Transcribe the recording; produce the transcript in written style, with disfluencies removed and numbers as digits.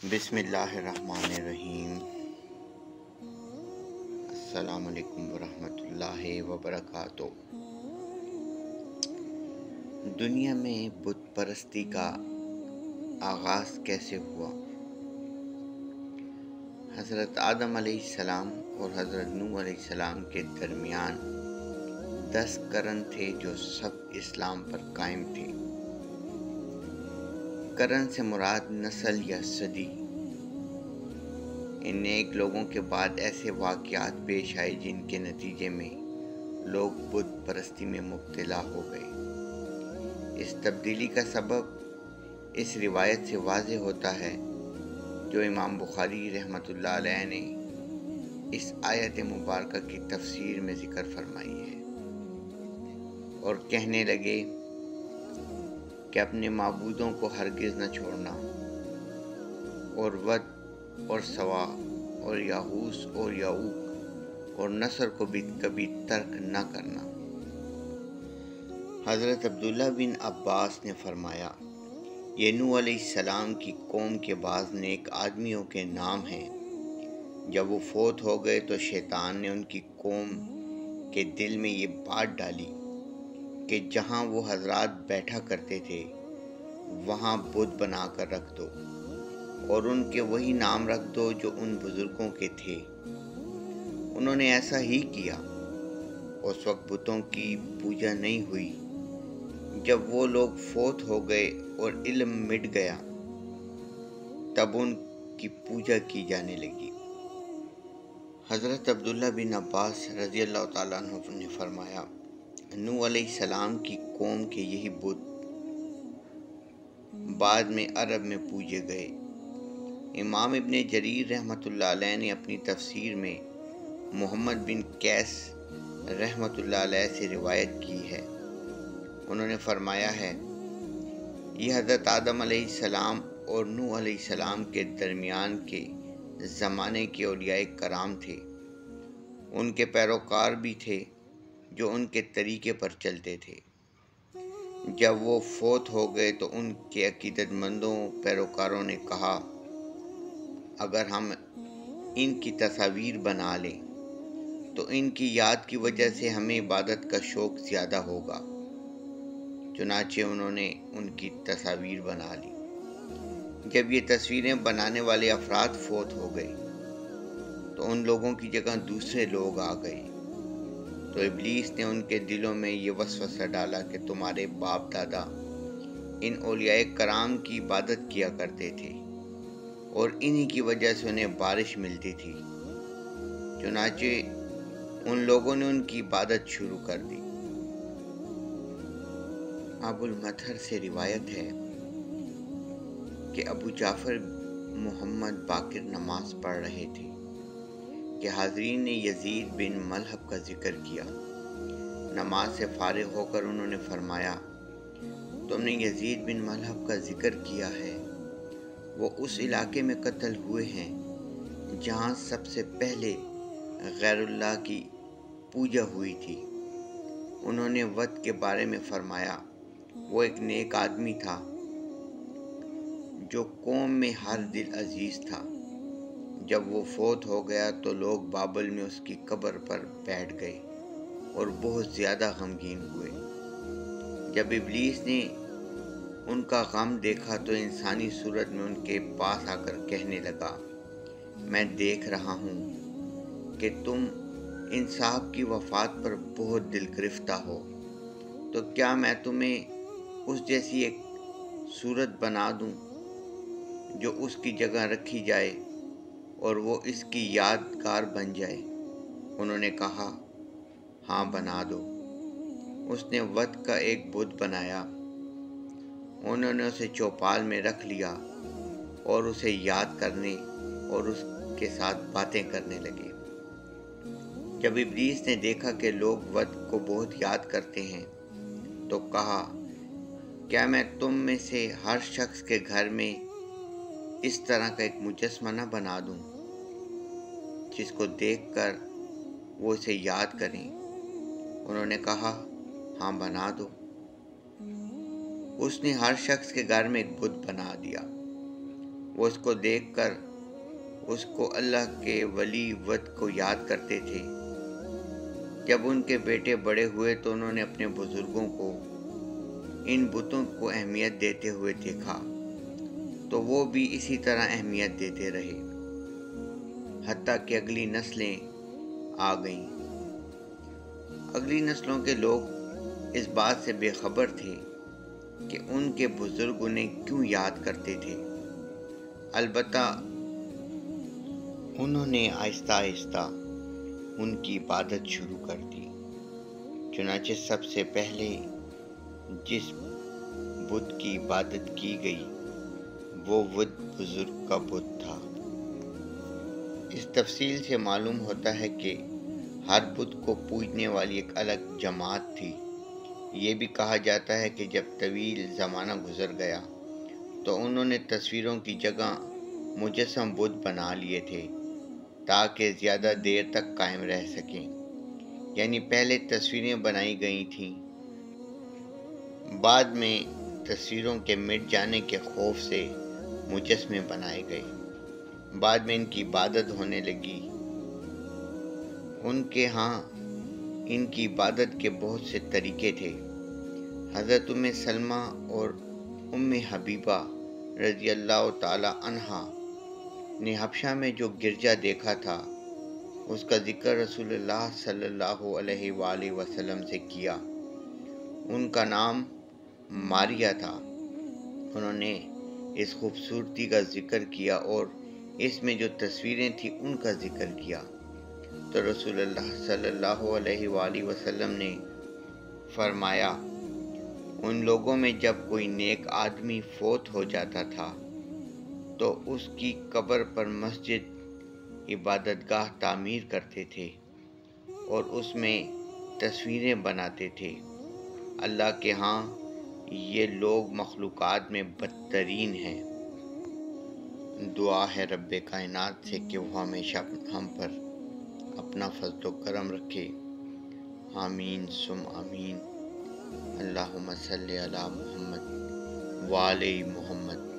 بسم اللہ الرحمن الرحیم۔ السلام علیکم ورحمۃ اللہ وبرکاتہ۔ دنیا میں بت پرستی کا آغاز کیسے ہوا؟ حضرت آدم علیہ السلام اور حضرت نوح علیہ السلام کے درمیان 10 قرن تھے جو سب اسلام پر قائم تھے۔ قرن سے مراد نسل یا صدی۔ ان نیک لوگوں کے بعد ایسے واقعات پیش آئے جن کے نتیجے میں لوگ بت پرستی میں مبتلا ہو گئے۔ اس تبدیلی کا سبب اس روایت سے واضح ہوتا ہے جو امام بخاری رحمۃ اللہ علیہ نے اس آیت مبارکہ کی تفسیر میں ذکر فرمائی ہے، اور کہنے لگے کہ اپنے معبودوں کو ہرگز نہ چھوڑنا، اور ود اور سوا اور یاغوث اور یعوق اور نصر کو بھی کبھی ترک نہ کرنا۔ حضرت عبداللہ بن عباس نے فرمایا، یہ نوح علیہ السلام کی قوم کے بعض نیک آدمیوں کے نام ہیں۔ جب وہ فوت ہو گئے تو شیطان نے ان کی قوم کے دل میں یہ بات ڈالی کہ جہاں وہ حضرات بیٹھا کرتے تھے وہاں بت بنا کر رکھ دو، اور ان کے وہی نام رکھ دو جو ان بزرگوں کے تھے۔ انہوں نے ایسا ہی کیا۔ اس وقت بتوں کی پوجا نہیں ہوئی۔ جب وہ لوگ فوت ہو گئے اور علم مٹ گیا تب ان کی پوجا کی جانے لگی۔ حضرت عبداللہ بن عباس رضی اللہ تعالیٰ عنہ نے فرمایا، نوح علیہ السلام کی قوم کے یہی بت بعد میں عرب میں پوجے گئے۔ امام ابن جریر رحمۃ اللہ علیہ نے اپنی تفسیر میں محمد بن قیس رحمۃ اللہ علیہ سے روایت کی ہے۔ انہوں نے فرمایا ہے، یہ حضرت آدم علیہ السلام اور نوح علیہ السلام کے درمیان کے زمانے کے اولیاء کرام تھے۔ ان کے پیروکار بھی تھے جو ان کے طریقے پر چلتے تھے۔ جب وہ فوت ہو گئے تو ان کے عقیدت مندوں پیروکاروں نے کہا، اگر ہم ان کی تصاویر بنا لیں تو ان کی یاد کی وجہ سے ہمیں عبادت کا شوق زیادہ ہوگا۔ چنانچہ انہوں نے ان کی تصاویر بنا لی۔ جب یہ تصویریں بنانے والے افراد فوت ہو گئے تو ان لوگوں کی جگہ دوسرے لوگ آ گئے، تو ابلیس نے ان کے دلوں میں یہ وسوسہ ڈالا کہ تمہارے باپ دادا ان اولیاء کرام کی عبادت کیا کرتے تھے اور انہی کی وجہ سے انہیں بارش ملتی تھی۔ چنانچہ ان لوگوں نے ان کی عبادت شروع کر دی۔ ابو المطہر سے روایت ہے کہ ابو جعفر محمد باقر نماز پڑھ رہے تھے کہ حاضرین نے یزید بن ملہب کا ذکر کیا۔ نماز سے فارغ ہو کر انہوں نے فرمایا، تم نے یزید بن ملہب کا ذکر کیا ہے، وہ اس علاقے میں قتل ہوئے ہیں جہاں سب سے پہلے غیر اللہ کی پوجا ہوئی تھی۔ انہوں نے ود کے بارے میں فرمایا، وہ ایک نیک آدمی تھا جو قوم میں ہر دل عزیز تھا۔ جب وہ فوت ہو گیا تو لوگ بابل میں اس کی قبر پر بیٹھ گئے اور بہت زیادہ غمگین ہوئے۔ جب ابلیس نے ان کا غم دیکھا تو انسانی صورت میں ان کے پاس آ کر کہنے لگا، میں دیکھ رہا ہوں کہ تم ان صاحب کی وفات پر بہت دل گرفتہ ہو، تو کیا میں تمہیں اس جیسی ایک صورت بنا دوں جو اس کی جگہ رکھی جائے اور وہ اس کی یادگار بن جائے؟ انہوں نے کہا، ہاں بنا دو۔ اس نے ود کا ایک بت بنایا۔ انہوں نے اسے چوپال میں رکھ لیا اور اسے یاد کرنے اور اس کے ساتھ باتیں کرنے لگے۔ جب ابلیس نے دیکھا کہ لوگ ود کو بہت یاد کرتے ہیں تو کہا، کیا میں تم میں سے ہر شخص کے گھر میں اس طرح کا ایک مجسمہ نہ بنا دوں جس کو دیکھ کر وہ اسے یاد کریں؟ انہوں نے کہا، ہاں بنا دو۔ اس نے ہر شخص کے گھر میں ایک بت بنا دیا۔ وہ اس کو دیکھ کر اس کو اللہ کے ولی ود کو یاد کرتے تھے۔ جب ان کے بیٹے بڑے ہوئے تو انہوں نے اپنے بزرگوں کو ان بتوں کو اہمیت دیتے ہوئے دیکھا تو وہ بھی اسی طرح اہمیت دیتے رہے، حتیٰ کہ اگلی نسلیں آ گئیں۔ اگلی نسلوں کے لوگ اس بات سے بے خبر تھے کہ ان کے بزرگ انہیں کیوں یاد کرتے تھے، البتہ انہوں نے آہستہ آہستہ ان کی عبادت شروع کر دی۔ چنانچہ سب سے پہلے جس بت کی عبادت کی گئی وہ ود بزرگ کا بت تھا۔ اس تفصیل سے معلوم ہوتا ہے کہ ہر بت کو پوجنے والی ایک الگ جماعت تھی۔ یہ بھی کہا جاتا ہے کہ جب طویل زمانہ گزر گیا تو انہوں نے تصویروں کی جگہ مجسم بت بنا لیے تھے تاکہ زیادہ دیر تک قائم رہ سکیں، یعنی پہلے تصویریں بنائی گئی تھیں، بعد میں تصویروں کے مٹ جانے کے خوف سے مجسمے بنائے گئے، بعد میں ان کی عبادت ہونے لگی۔ ان کے ہاں ان کی عبادت کے بہت سے طریقے تھے۔ حضرت ام سلمہ اور ام حبیبہ رضی اللہ تعالی عنہا نے حبشہ میں جو گرجا دیکھا تھا اس کا ذکر رسول اللہ صلی اللہ علیہ وآلہ وسلم سے کیا۔ ان کا نام ماریہ تھا۔ انہوں نے اس خوبصورتی کا ذکر کیا اور اس میں جو تصویریں تھیں ان کا ذکر کیا تو رسول اللہ صلی اللہ علیہ وآلہ وسلم نے فرمایا، ان لوگوں میں جب کوئی نیک آدمی فوت ہو جاتا تھا تو اس کی قبر پر مسجد عبادت گاہ تعمیر کرتے تھے اور اس میں تصویریں بناتے تھے۔ اللہ کے ہاں یہ لوگ مخلوقات میں بدترین ہیں۔ دعا ہے رب کائنات سے کہ وہ ہمیشہ ہم پر اپنا فضل و کرم رکھے، آمین ثم آمین۔ اللہم صلی علی محمد وعلی محمد۔